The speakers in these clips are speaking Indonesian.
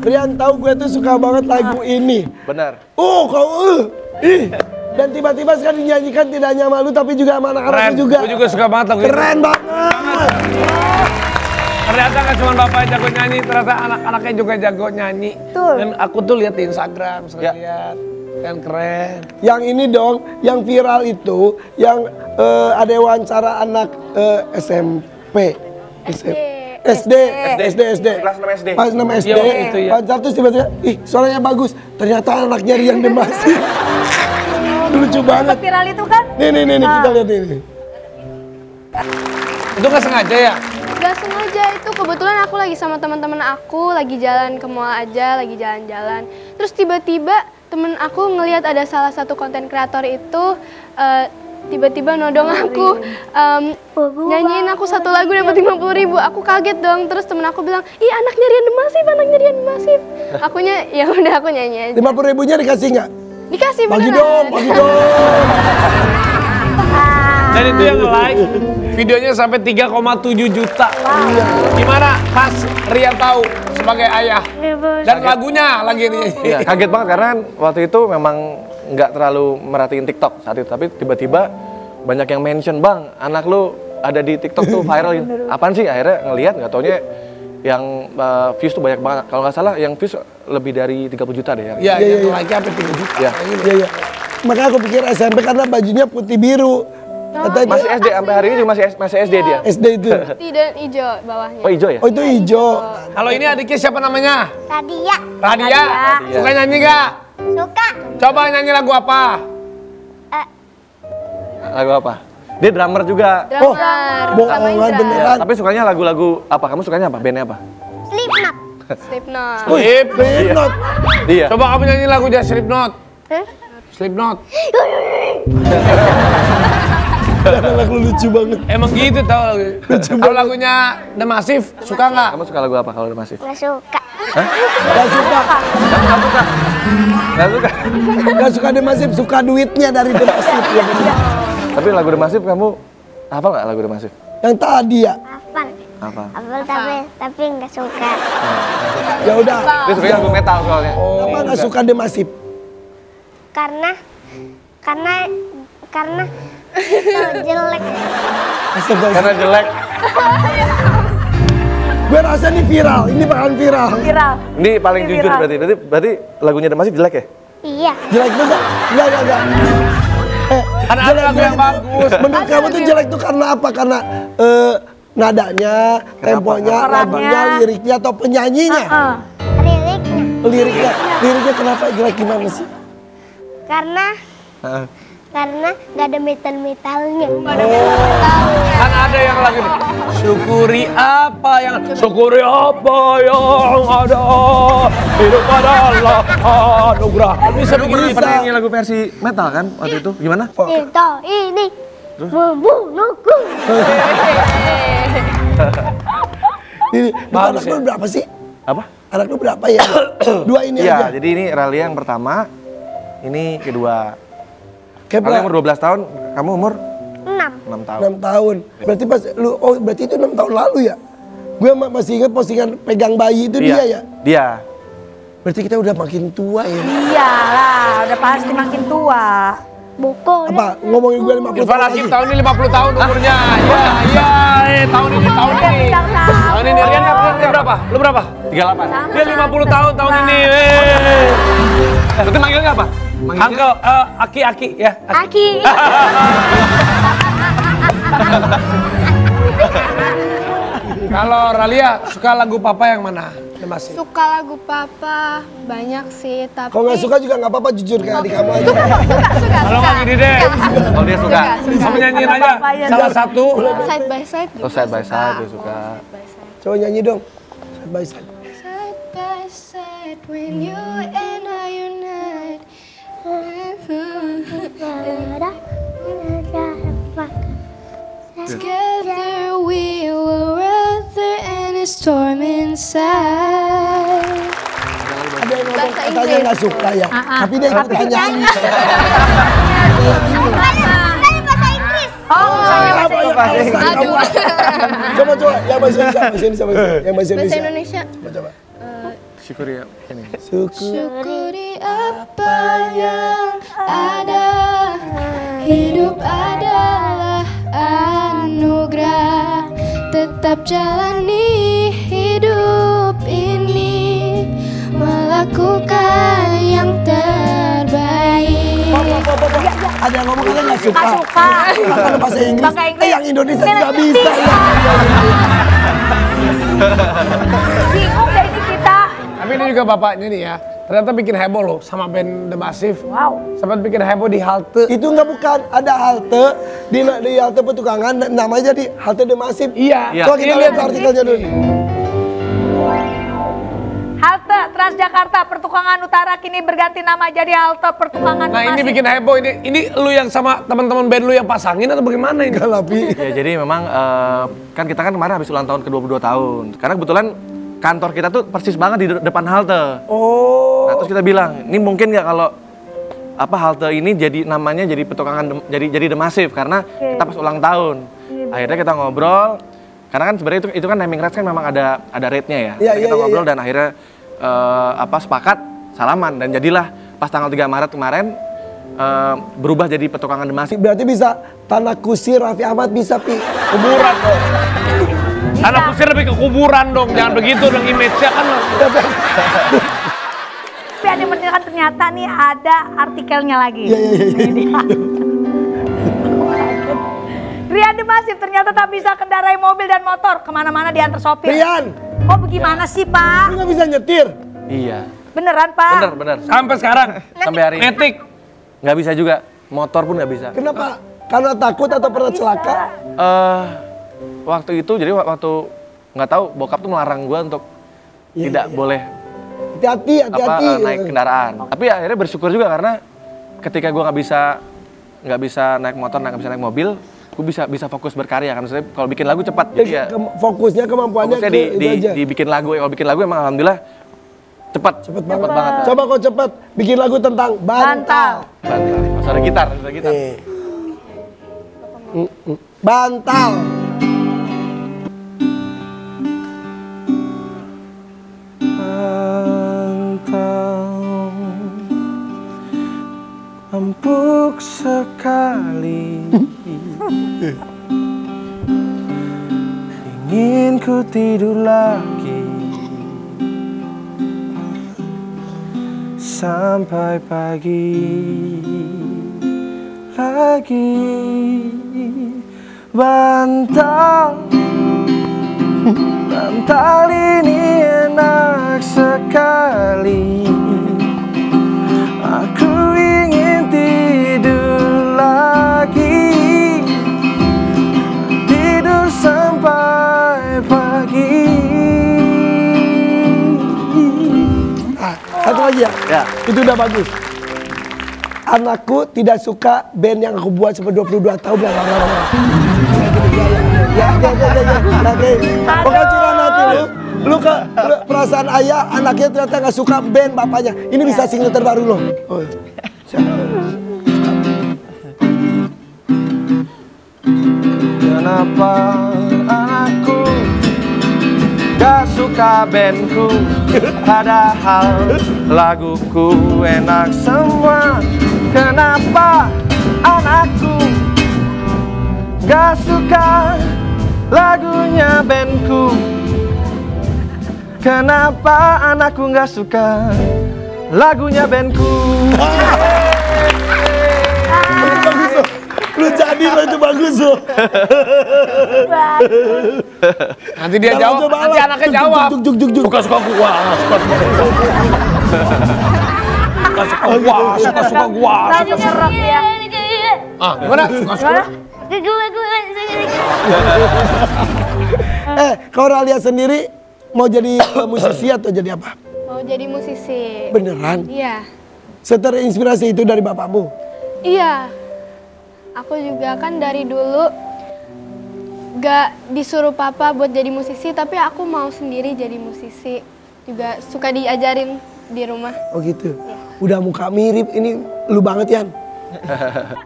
Rian tahu gue tuh suka banget lagu ini. Benar. Dan tiba-tiba sekarang dinyanyikan tidak hanya sama lu tapi juga sama anak-anak juga. Gue juga suka banget lagu ini. Keren banget. Ternyata gak cuma bapak yang jago nyanyi, ternyata anak-anaknya juga jago nyanyi. Betul. Dan aku tuh lihat di Instagram, sering lihat. Kan keren. Yang ini dong, yang viral itu, yang ada wawancara anak SMP. SD. Kelas 6 SD. Pas 6 SD. Iya, itu ya. Wawancara terus tiba-tiba, ih suaranya bagus. Ternyata anaknya Rian Demasi. Lucu banget. Viral itu kan? Nih, kita lihat ini. Itu gak sengaja ya? Gak sengaja, itu kebetulan aku lagi sama teman-teman aku, lagi jalan ke mall aja, lagi jalan-jalan. Terus tiba-tiba temen aku ngelihat ada salah satu konten kreator itu tiba-tiba nodong aku, nyanyiin aku satu lagu dapat 50.000. Aku kaget dong, terus temen aku bilang, ih anaknya Rian Demasif. Akunya ya udah aku nyanyi aja. 50.000-nya dikasih nggak? Dikasih Bagi beneran. dong. Dan itu yang like videonya sampai 3,7 juta. Gimana pas Rian tahu sebagai ayah? Dan lagunya lagi ini. Iya, kaget banget karena waktu itu memang nggak terlalu merhatiin TikTok saat itu, tapi tiba-tiba banyak yang mention, "Bang, anak lu ada di TikTok tuh viral gitu." Apaan sih? Akhirnya ngelihat, nggak taunya yang views tuh banyak banget. Kalau nggak salah yang views lebih dari 30 juta deh. Iya, yang like sampai 3 juta. Iya. Makanya aku pikir SMP karena bajunya putih biru. Masih SD, sampai hari ini juga masih SD dia. SD itu. Tidak hijau bawahnya. Oh hijau ya? Oh itu hijau. Kalau ini adiknya siapa namanya? Radia. Radia. Suka nyanyi gak? Suka. Coba nyanyi lagu apa? Lagu apa? Dia drummer juga. Drummer. Bohongan beneran. Tapi sukanya lagu-lagu apa? Kamu sukanya apa? Bandnya apa? Slipknot. Slipknot. Dia. Coba kamu nyanyi lagu dia Slipknot. Slipknot. Lagu lucu banget. Emang gitu tau lagu. Kalau lagunya The Massive, suka nggak? Kamu suka lagu apa kalau udah masif? Gak suka. Gak suka. Gak suka? Gak suka Demasif, suka duitnya dari Demasif. Ya bener. Tapi lagu The Massive kamu hafal nggak lagu The Massive? Yang tadi ya. Apa? Tapi nggak suka. Ya udah. Dia sukanya lagu metal soalnya. Kenapa gak suka Demasif? Karena jelek. Karena jelek. Gue rasa ini viral, ini bakalan viral. Ini paling jujur berarti lagunya The Massive jelek ya? Iya. Jelek tuh enggak? Enggak. Karena ada lagu yang bagus. Menurut kamu tuh jelek tuh karena apa? Karena nadanya, temponya, lagunya, liriknya atau penyanyinya? Liriknya kenapa jelek gimana sih? Karena nggak ada metal-metalnya. Kan ada yang lagu ini. Syukuri apa yang ada. Hidup adalah anugerah. Bisa begini. Pernah nyanyi lagu versi metal kan waktu itu? Gimana? Cinta ini membunuhku. Anak lu berapa sih? Apa? Anak lu berapa ya? Dua ini aja. Iya, jadi ini Ralia yang pertama, ini kedua. Kayak Ralia umur 12 tahun, kamu umur? 6 tahun. 6 tahun. Berarti pas lu, berarti itu 6 tahun lalu ya? Gue masih ingat postingan pegang bayi itu dia ya? Dia. Berarti kita udah makin tua ya? Iyalah, udah pasti makin tua. Buku. Apa? Ngomongin gue 50 Irfan tahun Hakim lagi? tahun ini 50 tahun umurnya. Iya, tahun ini. Tahun ini. Rian berapa? Lu berapa? 38. Dia 50 tahun ini. Berarti manggilnya apa? Uncle, Aki ya. Aki. Kalau Ralia suka lagu papa yang mana? Masih. Suka lagu papa banyak sih, tapi Kalau nggak suka juga nggak apa-apa, jujur kayak adik kamu aja. suka. Kalau nggak gini deh. Kalau dia suka. Kamu nyanyiin aja salah satu. Side by side juga Oh, side by side dia suka. Coba nyanyi dong. Side by side. Side by side when you and I unite. Together we will weather any storm inside. Ada yang ngomong Bahasa katanya Inggris. nggak suka ya, tapi dia ikut nyanyi. Bahasa Inggris. Oh, Apa Aduh. Coba yang bahasa Indonesia. Yang bahasa Bahasa Indonesia. Indonesia. Coba. Syukuri ya ini. Syukuri apa yang ada. Hidup adalah anugerah. Tetap jalani hidup ini. Melakukan yang terbaik. Ada yang ngomong kalian nggak suka. Nggak suka. Kalau bahasa Inggris, Bahasa Inggris. yang Indonesia nggak bisa. Bingung deh ini kita. Tapi ini juga bapaknya nih ya. Ternyata bikin heboh loh sama band The Massive. Wow. Sempat bikin heboh di halte. Itu nggak bukan, ada halte di halte petukangan, namanya jadi halte The Massive. Iya. Coba kita lihat artikelnya dulu. Halte Transjakarta Pertukangan Utara kini berganti nama jadi halte Pertukangan Nah ini Masif. bikin heboh ini. Ini lu yang sama teman-teman band lu yang pasangin atau bagaimana ini? Kalapi. Ya jadi memang kan kita kan kemarin habis ulang tahun ke-22 tahun. Karena kebetulan kantor kita tuh persis banget di depan halte. Oh. Nah, terus kita bilang, ini mungkin nggak kalau apa halte ini jadi namanya jadi petukangan jadi The Massive karena kita pas ulang tahun. Akhirnya kita ngobrol. Karena kan sebenarnya itu kan naming rights kan memang ada rate-nya ya. Iya, Kita iya, ngobrol iya. dan akhirnya sepakat salaman dan jadilah pas tanggal 3 Maret kemarin berubah jadi petukangan The Massive. Berarti bisa Tanah Kusir, Raffi Ahmad bisa pi. Kuburan dong. Anak kusir lebih ke kuburan dong. Jangan begitu dong image-nya kan. Tapi ada yang menceritakan ternyata nih ada artikelnya lagi. Iya. Rian The Massive ternyata tak bisa kendarai mobil dan motor kemana-mana diantar sopir. Rian, Oh bagaimana sih Pak? lu nggak bisa nyetir. Iya. Beneran Pak? Bener. Sampai sekarang. Sampai hari ini. Metik. Nggak bisa juga. Motor pun nggak bisa. Kenapa? Karena takut atau pernah celaka? Waktu itu jadi waktu nggak tahu bokap tuh melarang gue untuk tidak boleh Hati-hati. naik kendaraan. Tapi akhirnya bersyukur juga karena ketika gue nggak bisa naik motor, nggak bisa naik mobil, gue bisa fokus berkarya kan. Maksudnya kalau bikin lagu cepat. Jadi ya Fokusnya kemampuannya fokusnya ke itu aja. dibikin lagu. Kalau bikin lagu emang alhamdulillah cepat banget. Coba kau cepat bikin lagu tentang bantal. Bantal. Harus ada gitar. Nih. Bantal. Empuk sekali ingin ku tidur lagi sampai pagi lagi. Bantal ini enak sekali. Aku ingin tidur lagi, tidur sampai pagi. Satu lagi ya? Ya. Itu udah bagus. Anakku tidak suka band yang aku buat sampai 22 tahun. Ya. Pokoknya curahan hati lu perasaan ayah anaknya ternyata nggak suka band bapaknya. Ini bisa single terbaru lo. Oh. Kenapa aku gak suka bandku, padahal laguku enak semua. Kenapa anakku gak suka lagunya bandku? Kenapa anakku gak suka lagunya bandku? Bagus lo. Lu jadi lo itu bagus lo. Nanti dia jawab, nanti anaknya jawab. Suka-suka gua. Suka-suka gua. Langsung serem ya. Ah, gimana? Suka-suka. Kau Ralia sendiri mau jadi musisi atau jadi apa? Mau jadi musisi. Beneran? Iya. Terinspirasi itu dari bapakmu? Iya. Aku juga kan dari dulu gak disuruh papa buat jadi musisi, tapi aku mau sendiri jadi musisi. Juga suka diajarin di rumah. Oh gitu? Udah muka mirip, ini lu banget Yan.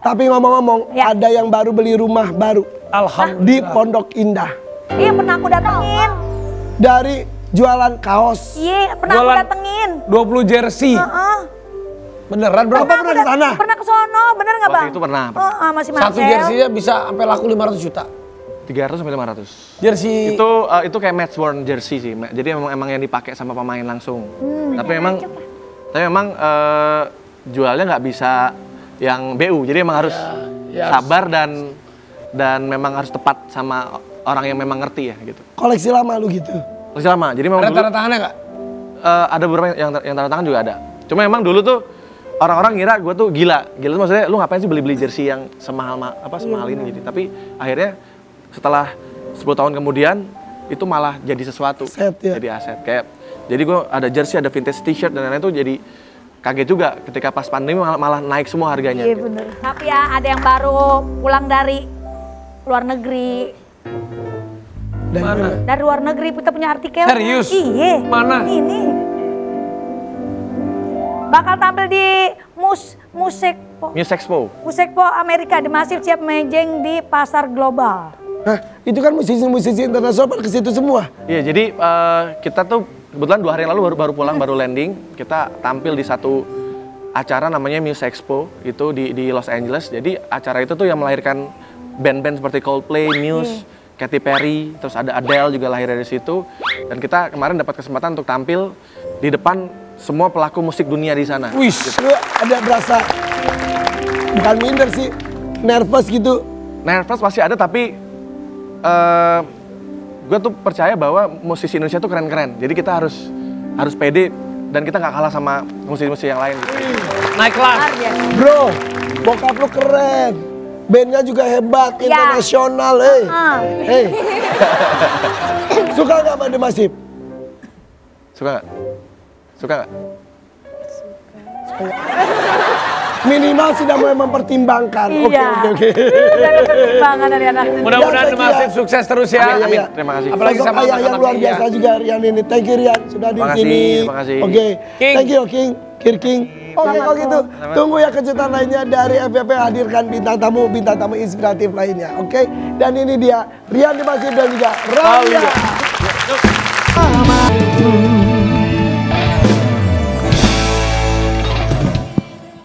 Tapi ngomong-ngomong, Ya. ada yang baru beli rumah baru. Alhamdulillah. di Pondok Indah. Iya pernah aku datengin. Dari jualan kaos. Iya pernah aku Jualan datengin. 20 jersey. Heeh. Beneran bro? Apa pernah ke sana? Pernah ke sono, bener nggak Waktu bang? itu pernah. Masih Marcel. Satu jersey-nya bisa sampai laku 500 juta. 300 sampai 500. Jersey Itu kayak match worn jersey sih. Jadi emang yang dipakai sama pemain langsung. Tapi memang jualnya nggak bisa yang BU. Jadi emang harus sabar dan memang harus tepat sama orang yang memang ngerti ya gitu. Koleksi lama lu gitu. Masih lama. Jadi memang ada dulu, tanda tangannya nggak? ada beberapa yang tanda tangan juga ada. Cuma emang dulu tuh orang-orang ngira gue tuh gila. Gila tuh maksudnya lu ngapain sih beli-beli jersey yang semahal ini gitu. Tapi akhirnya setelah 10 tahun kemudian itu malah jadi sesuatu. Aset, ya. Jadi aset. Jadi gue ada jersey, ada vintage t-shirt dan lain-lain tuh jadi kaget juga ketika pas pandemi malah naik semua harganya. Iya gitu. bener. Tapi ya ada yang baru pulang dari luar negeri. Dari luar negeri kita punya artikel. Serius? Iya. Mana? Ini. Bakal tampil di Musekpo Amerika di Masif siap mejeng di pasar global. Nah, itu kan musisi-musisi internasional pada ke situ semua. Iya, jadi kita tuh kebetulan 2 hari yang lalu baru pulang, baru landing. Kita tampil di satu acara namanya Muse Expo itu di Los Angeles. Jadi acara itu tuh yang melahirkan band-band seperti Coldplay, Muse, Katy Perry, terus ada Adele juga lahir dari situ. Dan kita kemarin dapat kesempatan untuk tampil di depan semua pelaku musik dunia di sana. Wih, Lu ada berasa bukan minder sih, nervous gitu. Nervous pasti ada, tapi gue tuh percaya bahwa musisi Indonesia tuh keren-keren. Jadi kita harus pede dan kita nggak kalah sama musisi-musisi yang lain. Gitu. naik kelas. Bro, bokap lu keren. Bandnya juga hebat, internasional, hey. Suka nggak sama The Massive? Suka nggak? Suka nggak? Minimal sudah mulai mempertimbangkan. Iya. Oke. Dari pertimbangan dari anak. Mudah-mudahan Ya, Masif sukses terus ya. Amin. Terima kasih. Apalagi Sosok sama ayah yang anak-anak luar Iya. biasa juga Rian ini. Thank you Rian sudah di Terima kasih, sini. terima kasih. Oke. King. Thank you King. King. Oke kalau gitu tunggu ya kejutan lainnya dari FVP hadirkan bintang tamu inspiratif lainnya. Oke. Dan ini dia Rian The Massive dan juga Raulia.